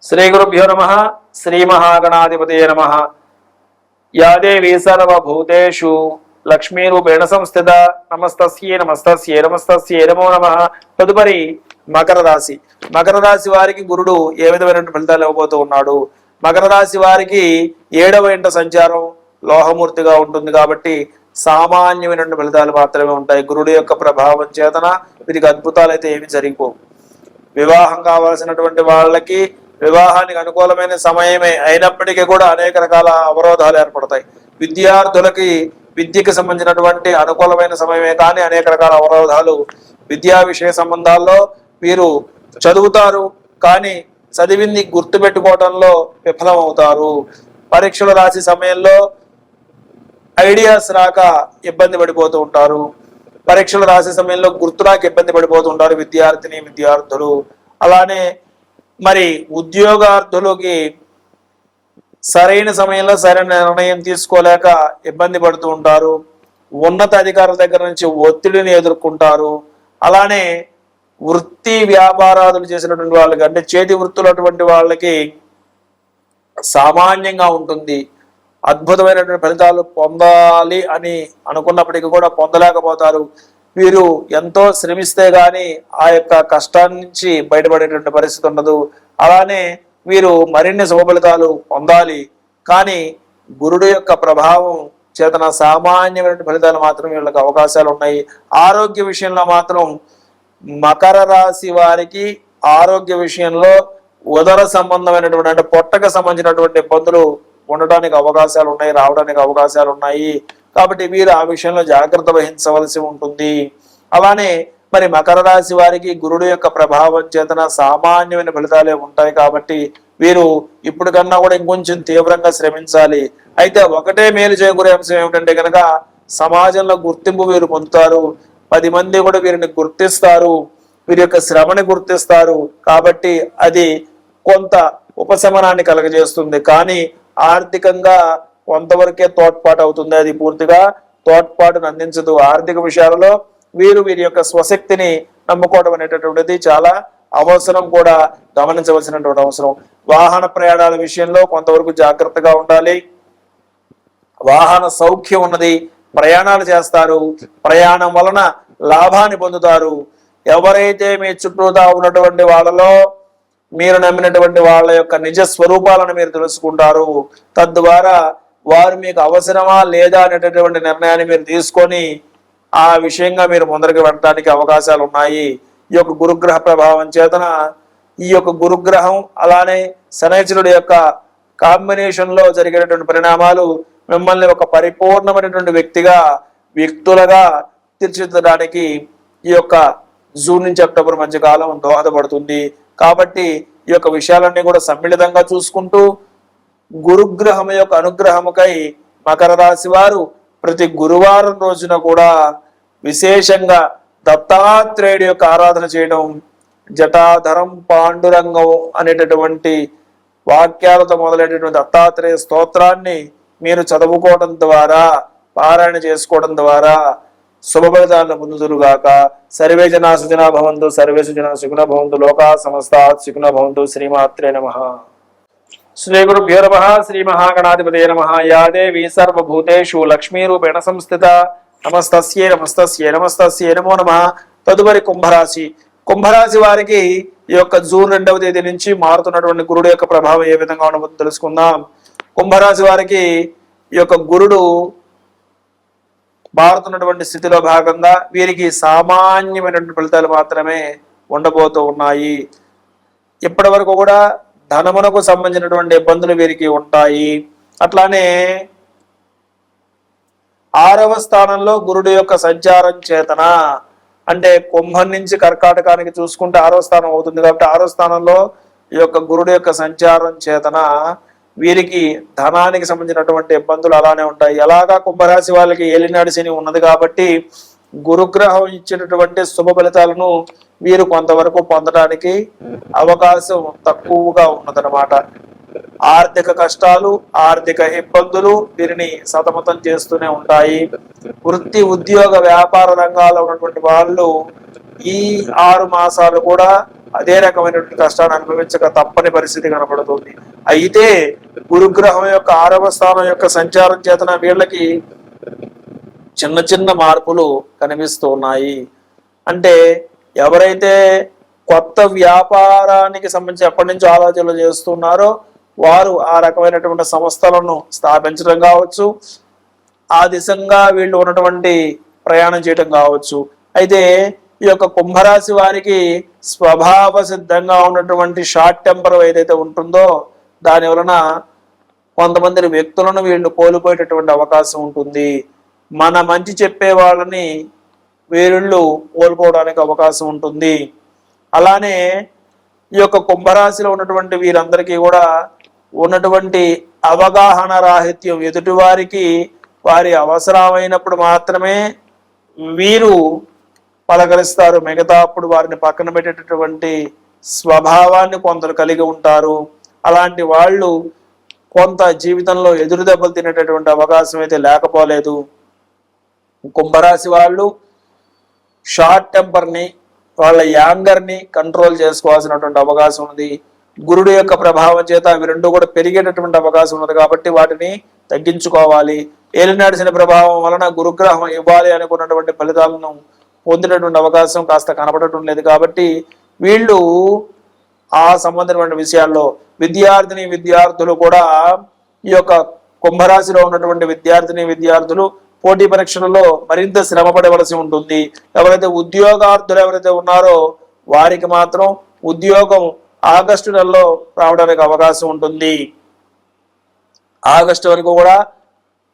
శ్రీ గురుభ్యో నమ. శ్రీ మహాగణాధిపతయే నమ. యా దేవీ సర్వభూతేషు లక్ష్మీరూపేణ సంస్థిత నమస్తస్యై నమస్తస్యై నమస్తస్యై నమో నమ. తదుపరి మకర రాశి. మకర రాశి వారికి గురుడు ఏ విధమైన ఫలితాలు ఇవ్వబోతూ ఉన్నాడు? మకర రాశి వారికి 7వ ఇంట సంచారం లోహమూర్తిగా ఉంటుంది కాబట్టి సామాన్యమైన ఫలితాలు మాత్రమే ఉంటాయి. గురుడు యొక్క ప్రభావం చేతన వీరికి అద్భుతాలు అయితే ఏమి జరిగిపోవు. వివాహం కావాల్సినటువంటి వాళ్ళకి వివాహానికి అనుకూలమైన సమయమే అయినప్పటికీ కూడా అనేక రకాల అవరోధాలు ఏర్పడతాయి. విద్యార్థులకి విద్యకి సంబంధించినటువంటి అనుకూలమైన సమయమే కానీ అనేక రకాల అవరోధాలు విద్యా విషయ సంబంధాల్లో వీరు చదువుతారు కానీ చదివింది గుర్తుపెట్టుకోవడంలో విఫలమవుతారు. పరీక్షలు రాసే సమయంలో ఐడియాస్ రాక ఇబ్బంది పడిపోతూ ఉంటారు. పరీక్షలు రాసే సమయంలో గుర్తురాక ఇబ్బంది పడిపోతూ ఉంటారు విద్యార్థులు. అలానే మరి ఉద్యోగార్థులకి సరైన సమయంలో సరైన నిర్ణయం తీసుకోలేక ఇబ్బంది పడుతూ ఉంటారు. ఉన్నత అధికారుల దగ్గర నుంచి ఒత్తిడిని ఎదుర్కొంటారు. అలానే వృత్తి వ్యాపారాలు చేసినటువంటి వాళ్ళకి అంటే చేతి వృత్తులు అటువంటి వాళ్ళకి సామాన్యంగా ఉంటుంది. అద్భుతమైనటువంటి ఫలితాలు పొందాలి అని అనుకున్నప్పటికీ కూడా పొందలేకపోతారు. వీరు ఎంతో శ్రమిస్తే గాని ఆ యొక్క కష్టాన్ని నుంచి బయటపడేటువంటి పరిస్థితి ఉండదు. అలానే వీరు మరిన్ని శుభ ఫలితాలు పొందాలి కానీ గురుడు యొక్క ప్రభావం చేతన సామాన్యమైన ఫలితాలు మాత్రం వీళ్ళకి అవకాశాలు ఉన్నాయి. ఆరోగ్య విషయంలో మాత్రం మకర రాశి వారికి ఆరోగ్య విషయంలో ఉదర సంబంధమైనటువంటి అంటే పొట్టకు సంబంధించినటువంటి ఇబ్బందులు ఉండడానికి అవకాశాలు ఉన్నాయి, రావడానికి అవకాశాలు ఉన్నాయి. కాబట్టి వీరు ఆ విషయంలో జాగ్రత్త వహించవలసి ఉంటుంది. అలానే మరి మకర రాశి వారికి గురుడు యొక్క ప్రభావం చేతన సామాన్యమైన ఫలితాలే ఉంటాయి కాబట్టి వీరు ఇప్పుడు కన్నా కూడా ఇంకొంచెం తీవ్రంగా శ్రమించాలి. అయితే ఒకటే మేలు చేకూరే అంశం ఏమిటంటే కనుక సమాజంలో గుర్తింపు వీరు పొందుతారు. 10 మంది కూడా వీరిని గుర్తిస్తారు, వీరి యొక్క శ్రమని గుర్తిస్తారు. కాబట్టి అది కొంత ఉపశమనాన్ని కలగజేస్తుంది కానీ ఆర్థికంగా కొంతవరకే తోడ్పాటు అవుతుంది. అది పూర్తిగా తోడ్పాటును అందించదు. ఆర్థిక విషయాలలో వీరి యొక్క స్వశక్తిని నమ్ముకోవడం అనేటటువంటిది చాలా అవసరం, కూడా గమనించవలసినటువంటి అవసరం. వాహన ప్రయాణాల విషయంలో కొంతవరకు జాగ్రత్తగా ఉండాలి. వాహన సౌఖ్యం ఉన్నది, ప్రయాణాలు చేస్తారు, ప్రయాణం వలన లాభాన్ని పొందుతారు. ఎవరైతే మీ చుట్టూతా ఉన్నటువంటి వాళ్ళలో మీరు నమ్మినటువంటి వాళ్ళ యొక్క నిజ స్వరూపాలను మీరు తెలుసుకుంటారు. తద్వారా వారు మీకు అవసరమా లేదా అనేటటువంటి నిర్ణయాన్ని మీరు తీసుకొని ఆ విషయంగా మీరు ముందరికి వెళ్ళడానికి అవకాశాలు ఉన్నాయి. ఈ యొక్క గురుగ్రహ ప్రభావం చేతన ఈ యొక్క గురుగ్రహం అలానే శనైశ్వరుడి యొక్క కాంబినేషన్ లో జరిగేటటువంటి పరిణామాలు మిమ్మల్ని ఒక పరిపూర్ణమైనటువంటి వ్యక్తులుగా తీర్చిదిద్దడానికి ఈ యొక్క జూన్ నుంచి అక్టోబర్ మధ్య కాలం దోహదపడుతుంది. కాబట్టి ఈ యొక్క విషయాలన్నీ కూడా సమ్మిళితంగా చూసుకుంటూ గురుగ్రహం యొక్క అనుగ్రహముకై మకర రాశి వారు ప్రతి గురువారం రోజున కూడా విశేషంగా దత్తాత్రేయుడి యొక్క ఆరాధన చేయడం, జటాధరం పాండురంగం అనేటటువంటి వాక్యాలతో మొదలైనటువంటి దత్తాత్రేయ స్తోత్రాన్ని మీరు చదువుకోవడం ద్వారా పారాయణ చేసుకోవడం ద్వారా శుభ ఫలితాలను పొందుదురుగాక. సర్వే జనా సుజనా భవంతు, సర్వే సుజనా సుఖినో భవంతు, లోకా సమస్తా సుఖినో భవంతు. శ్రీమాత్రే నమః. శ్రీ గురుభ్యో నమః. శ్రీ మహాగణాధిపతయే నమః. యా దేవీ సర్వభూతేషు లక్ష్మీరూపేణ సంస్థిత నమస్తస్యై నమస్తస్యై నమస్తస్యై నమో నమః. తదుపరి కుంభరాశి. కుంభరాశి వారికి ఈ యొక్క జూన్ 2వ తేదీ నుంచి మారుతున్నటువంటి గురుడు యొక్క ప్రభావం ఏ విధంగా ఉండబోతుందో తెలుసుకుందాం. కుంభరాశి వారికి ఈ యొక్క గురుడు మారుతున్నటువంటి స్థితిలో భాగంగా వీరికి సామాన్యమైనటువంటి ఫలితాలు మాత్రమే ఉండబోతూ ఉన్నాయి. ఇప్పటి వరకు కూడా ధనమునకు సంబంధించినటువంటి ఇబ్బందులు వీరికి ఉంటాయి. అట్లానే 6వ స్థానంలో గురుడు యొక్క సంచారం చేతన అంటే కుంభం నుంచి కర్కాటకానికి చూసుకుంటే 6వ స్థానం అవుతుంది కాబట్టి 6వ స్థానంలో ఈ యొక్క గురుడు యొక్క సంచారం చేతన వీరికి ధనానికి సంబంధించినటువంటి ఇబ్బందులు అలానే ఉంటాయి. ఎలాగా కుంభరాశి వాళ్ళకి ఏలినాడు శని ఉన్నది కాబట్టి గురుగ్రహం ఇచ్చినటువంటి శుభ ఫలితాలను వీరు కొంతవరకు పొందడానికి అవకాశం తక్కువగా ఉన్నదన్నమాట. ఆర్థిక కష్టాలు, ఆర్థిక ఇబ్బందులు వీరిని సతమతం చేస్తూనే ఉంటాయి. వృత్తి ఉద్యోగ వ్యాపార రంగాల్లో ఉన్నటువంటి వాళ్ళు ఈ 6 మాసాలు కూడా అదే రకమైనటువంటి కష్టాన్ని అనుభవించక తప్పని పరిస్థితి కనపడుతుంది. అయితే గురుగ్రహం యొక్క 6వ స్థానం యొక్క సంచారం చేతన వీళ్ళకి చిన్న చిన్న మార్పులు కనిపిస్తూ ఉన్నాయి. అంటే ఎవరైతే కొత్త వ్యాపారానికి సంబంధించి ఎప్పటి నుంచో ఆలోచనలు చేస్తున్నారో వారు ఆ రకమైనటువంటి సంస్థలను స్థాపించడం కావచ్చు, ఆ దిశగా వీళ్ళు ఉన్నటువంటి ప్రయాణం చేయడం కావచ్చు. అయితే ఈ యొక్క కుంభరాశి వారికి స్వభావ సిద్ధంగా ఉన్నటువంటి షార్ట్ టెంపర్ ఏదైతే ఉంటుందో దాని వలన కొంతమంది వ్యక్తులను వీళ్ళు కోల్పోయేటటువంటి అవకాశం ఉంటుంది. మన మంచి చెప్పే వాళ్ళని వీళ్ళు కోల్పోవడానికి అవకాశం ఉంటుంది. అలానే ఈ యొక్క కుంభరాశిలో ఉన్నటువంటి వీరందరికీ కూడా ఉన్నటువంటి అవగాహన రాహిత్యం, ఎదుటివారికి వారి అవసరమైనప్పుడు మాత్రమే వీరు పలకరిస్తారు, మిగతా అప్పుడు వారిని పక్కన పెట్టేటటువంటి స్వభావాన్ని కొందరు కలిగి ఉంటారు. అలాంటి వాళ్ళు కొంత జీవితంలో ఎదురు దెబ్బలు తినేటటువంటి అవకాశం అయితే లేకపోలేదు. కుంభరాశి వాళ్ళు షార్ట్ టెంపర్ని, వాళ్ళ యాంగర్ని కంట్రోల్ చేసుకోవాల్సినటువంటి అవకాశం ఉంది. గురుడు యొక్క ప్రభావం చేత అవి రెండు కూడా పెరిగేటటువంటి అవకాశం ఉన్నది కాబట్టి వాటిని తగ్గించుకోవాలి. ఏలినాటి శని ప్రభావం వలన గురుగ్రహం ఇవ్వాలి అనుకున్నటువంటి ఫలితాలను పొందినటువంటి అవకాశం కాస్త కనపడటం లేదు. కాబట్టి వీళ్ళు ఆ సంబంధమైన విషయాల్లో విద్యార్థులు కూడా ఈ యొక్క కుంభరాశిలో ఉన్నటువంటి విద్యార్థులు పోటీ పరీక్షలలో మరింత శ్రమ పడవలసి ఉంటుంది. ఎవరైతే ఉద్యోగార్థులు ఎవరైతే ఉన్నారో వారికి మాత్రం ఉద్యోగం ఆగస్టు నెలలో రావడానికి అవకాశం ఉంటుంది. ఆగస్టు వరకు కూడా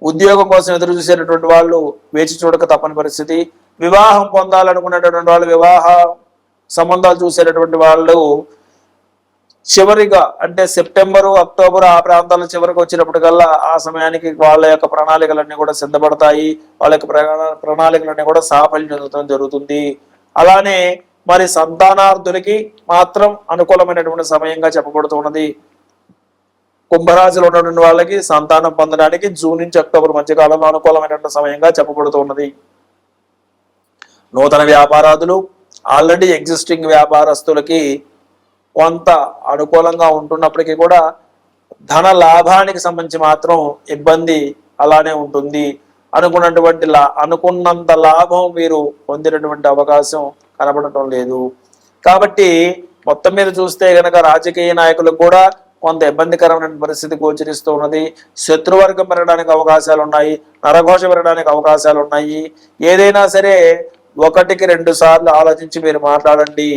ఉద్యోగం కోసం ఎదురు చూసేటటువంటి వాళ్ళు వేచి చూడక తప్పని పరిస్థితి. వివాహం పొందాలనుకునేటటువంటి వాళ్ళు, వివాహ సంబంధాలు చూసేటటువంటి వాళ్ళు చివరిగా అంటే సెప్టెంబరు, అక్టోబర్ ఆ ప్రాంతాల చివరికి వచ్చినప్పటికల్లా ఆ సమయానికి వాళ్ళ యొక్క ప్రణాళికలన్నీ కూడా సిద్ధపడతాయి. వాళ్ళ యొక్క ప్రణాళికలన్నీ కూడా సాఫల్యం చెందడం జరుగుతుంది. అలానే మరి సంతానార్థులకి మాత్రం అనుకూలమైనటువంటి సమయంగా చెప్పబడుతున్నది. కుంభరాశిలో ఉన్నటువంటి వాళ్ళకి సంతానం పొందడానికి జూన్ నుంచి అక్టోబర్ మధ్యకాలంలో అనుకూలమైనటువంటి సమయంగా చెప్పబడుతున్నది. నూతన వ్యాపారాదులు, ఆల్రెడీ ఎగ్జిస్టింగ్ వ్యాపారస్తులకి కొంత అనుకూలంగా ఉంటున్నప్పటికీ కూడా ధన లాభానికి సంబంధించి మాత్రం ఇబ్బంది అలానే ఉంటుంది. అనుకున్నంత లాభం మీరు పొందినటువంటి అవకాశం కనబడటం లేదు. కాబట్టి మొత్తం మీద చూస్తే గనక రాజకీయ నాయకులకు కూడా కొంత ఇబ్బందికరమైన పరిస్థితి గోచరిస్తూ ఉన్నది. శత్రువర్గం పెరగడానికి అవకాశాలు ఉన్నాయి, నరఘోష పెరగడానికి అవకాశాలు ఉన్నాయి. ఏదైనా సరే 1-2 సార్లు ఆలోచించి మీరు మాట్లాడండి.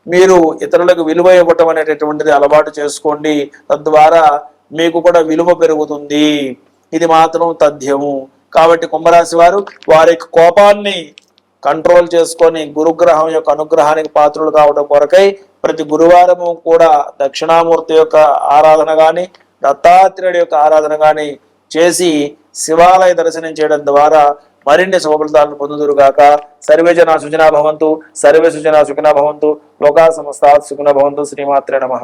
మీరు ఇతరులకు విలువ ఇవ్వటం అనేటటువంటిది అలవాటు చేసుకోండి. తద్వారా మీకు కూడా విలువ పెరుగుతుంది. ఇది మాత్రం తథ్యము. కాబట్టి కుంభరాశి వారు వారి కోపాన్ని కంట్రోల్ చేసుకొని గురుగ్రహం యొక్క అనుగ్రహానికి పాత్రలు కావడం కొరకై ప్రతి గురువారము కూడా దక్షిణామూర్తి యొక్క ఆరాధన గాని, దత్తాత్రేయుడి యొక్క ఆరాధన గాని చేసి శివాలయ దర్శనం చేయడం ద్వారా మరిన్ని శుభఫలితాలను పొందుదురుగాక. సర్వే జనా సుఖినో భవంతు, సర్వే సుజనా సుఖినో భవంతు, లోకా సమస్తా సుఖినో భవంతు. శ్రీమాత్రే నమః.